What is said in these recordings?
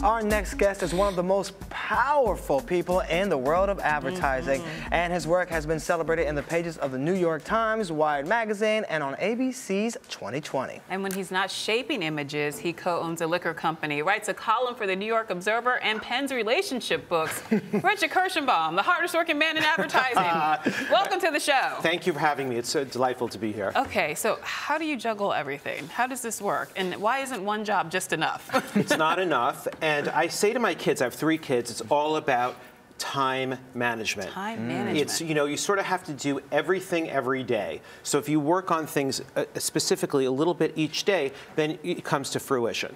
Our next guest is one of the most powerful people in the world of advertising, and his work has been celebrated in the pages of the New York Times, Wired Magazine, and on ABC's 2020. And when he's not shaping images, he co-owns a liquor company, writes a column for the New York Observer, and pens relationship books. Richard Kirshenbaum, the hardest working man in advertising. Welcome to the show. Thank you for having me. It's so delightful to be here. Okay, so how do you juggle everything? How does this work? And why isn't one job just enough? It's not enough. And I say to my kids, I have 3 kids, it's all about time management. Time management. It's, you know, you sort of have to do everything every day. So if you work on things specifically a little bit each day, then it comes to fruition.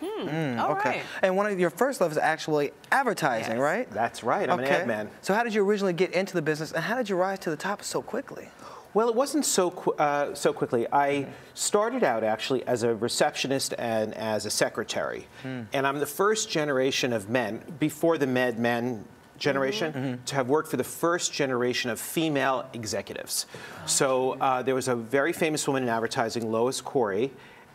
All Okay. right. And one of your first loves is actually advertising, right? That's right. I'm an ad man. So how did you originally get into the business, and how did you rise to the top so quickly? Well, it wasn't so quickly. I started out actually as a receptionist and as a secretary. And I'm the first generation of men, before the men generation, to have worked for the first generation of female executives. So there was a very famous woman in advertising, Lois Corey,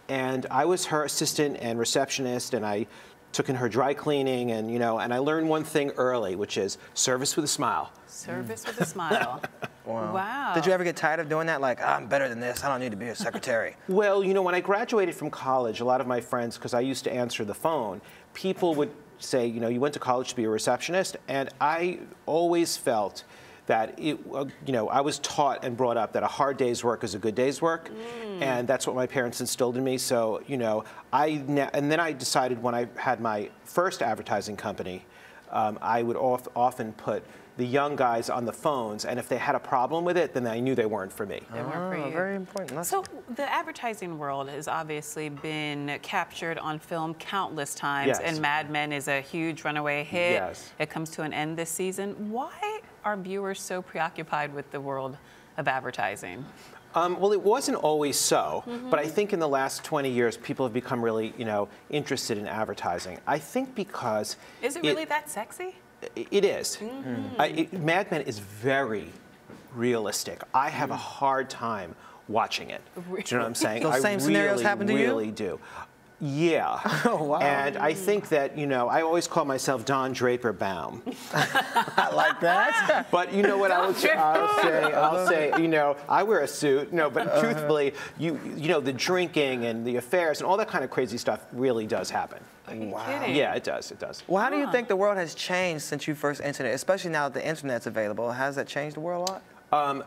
and I was her assistant and receptionist, and I took in her dry cleaning, and and I learned one thing early, which is service with a smile. Service with a smile. Wow. Did you ever get tired of doing that? Like, I'm better than this. I don't need to be a secretary. Well, when I graduated from college, a lot of my friends, because I used to answer the phone, people would say, you went to college to be a receptionist, and I always felt that I was taught and brought up that a hard day's work is a good day's work, and that's what my parents instilled in me. So, and then I decided when I had my first advertising company, I would often put the young guys on the phones, and if they had a problem with it, then I knew they weren't for me. They weren't for you. Very important. So the advertising world has obviously been captured on film countless times, and Mad Men is a huge runaway hit. Yes. It comes to an end this season. Why are viewers so preoccupied with the world of advertising? Well, it wasn't always so, but I think in the last 20 years, people have become really, interested in advertising. I think because... Is it really that sexy? It is. Mad Men is very realistic. I have a hard time watching it. Really? Do you know what I'm saying? Those same scenarios happen to you? I really do. Yeah. Oh, wow. And I think that, I always call myself Don Draper Baum. I like that. But you know what I'll say, I wear a suit. No, but truthfully, the drinking and the affairs and all that kind of crazy stuff really does happen. Are you Wow. kidding? Yeah, it does. It does. Well, how do you think the world has changed since you first entered it, especially now that the internet's available? Has that changed the world a lot?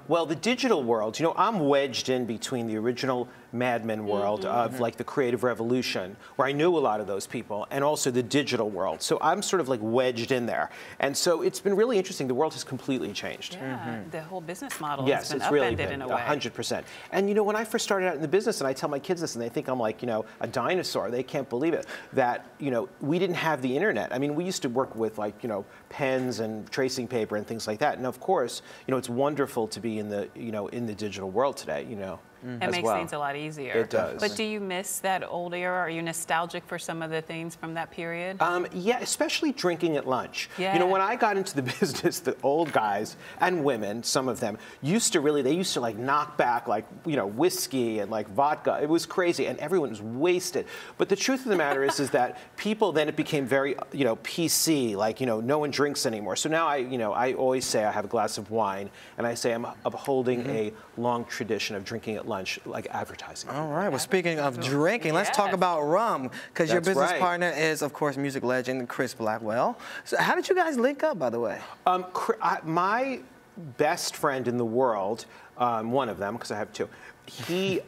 Well, the digital world, I'm wedged in between the original Mad Men world of like the creative revolution, where I knew a lot of those people, and also the digital world. So I'm sort of like wedged in there. And so it's been really interesting. The world has completely changed. Yeah, the whole business model Yes, has been it's really upended been in a way. 100%. And when I first started out in the business, and I tell my kids this, and they think I'm like, a dinosaur. They can't believe it. That, we didn't have the internet. I mean, we used to work with like, pens and tracing paper and things like that. And of course, it's wonderful to be in the, in the digital world today, It makes things a lot easier. It does. But do you miss that old era? Are you nostalgic for some of the things from that period? Yeah, especially drinking at lunch. Yeah. When I got into the business, the old guys and women, some of them, used to like knock back like, whiskey and like vodka. It was crazy, and everyone was wasted. But the truth of the matter is that people, then it became very, PC, like, no one drinks anymore. So now I always say I have a glass of wine, and I say I'm upholding a long tradition of drinking at lunch, like advertising. All right. Well, speaking of drinking, let's talk about rum, because your business partner is, of course, music legend Chris Blackwell. So how did you guys link up, by the way? My best friend in the world, one of them, because I have 2, he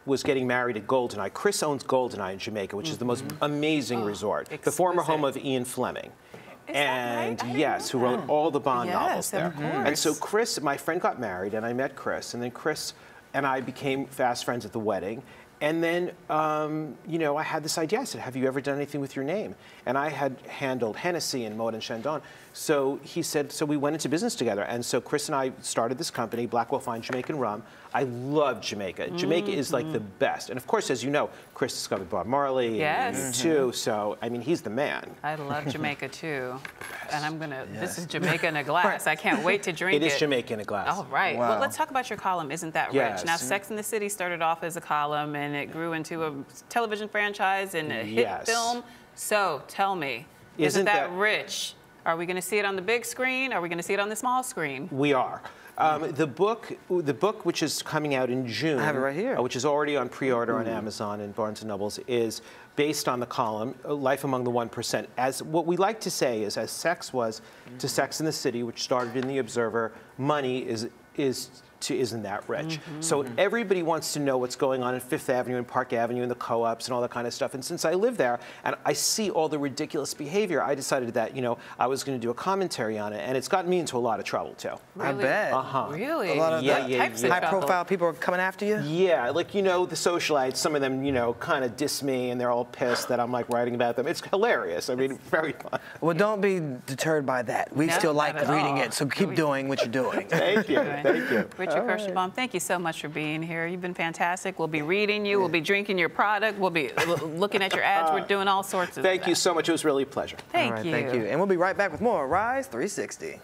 was getting married at Goldeneye. Chris owns Goldeneye in Jamaica, which is the most amazing resort, the former home of Ian Fleming. And right? yes, who wrote all the Bond novels there. Of course. And so Chris, my friend, got married, and I met Chris, and then Chris and I became fast friends at the wedding. And then, I had this idea. I said, have you ever done anything with your name? And I had handled Hennessy and Moet and Chandon. So he said, so we went into business together. And so Chris and I started this company, Blackwell Fine Jamaican Rum. I love Jamaica. Jamaica is like the best. And of course, as you know, Chris discovered Bob Marley too. So, I mean, he's the man. I love Jamaica too. And this is Jamaica in a glass. I can't wait to drink it. It is Jamaica in a glass. All right. Wow. Well, let's talk about your column, Isn't That Rich? Now, Sex and the City started off as a column, and it grew into a television franchise and a hit film. So, tell me, Isn't that rich? Are we going to see it on the big screen? Are we going to see it on the small screen? We are. The book, which is coming out in June, I have it right here, which is already on pre-order on Amazon and Barnes & Nobles, is based on the column "Life Among the 1%." As what we like to say is, as sex was to Sex and the City, which started in the Observer, money isn't that rich. So everybody wants to know what's going on in Fifth Avenue and Park Avenue and the co-ops and all that kind of stuff. And since I live there and I see all the ridiculous behavior, I decided that, I was going to do a commentary on it. And it's gotten me into a lot of trouble, too. Really? I bet. Really? A lot of high-profile people are coming after you? Yeah, like, the socialites, some of them, kind of diss me, and they're all pissed that I'm, like, writing about them. It's hilarious. I mean, very fun. Well, don't be deterred by that. We still like reading it, so keep doing what you're doing. Thank you. Thank you. Richard Kirshenbaum, thank you so much for being here. You've been fantastic. We'll be reading you. We'll be drinking your product. We'll be looking at your ads. We're doing all sorts of Thank you so much. It was really a pleasure. Thank you. Thank you. And we'll be right back with more Rise 360.